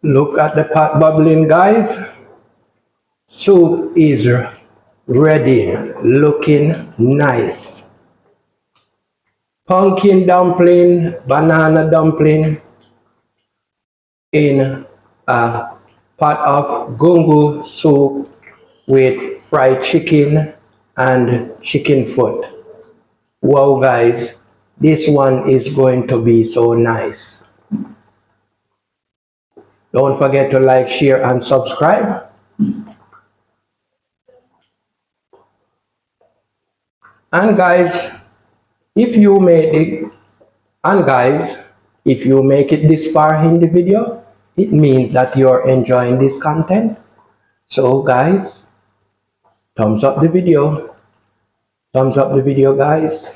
Look at the pot bubbling, guys. Soup is ready, looking nice. Pumpkin dumpling, banana dumpling in a pot of gungu soup with fried chicken and chicken foot. Wow, guys, this one is going to be so nice. Don't forget to like, share, and subscribe. And guys, if you make it this far in the video, it means that you're enjoying this content. So guys, thumbs up the video, guys.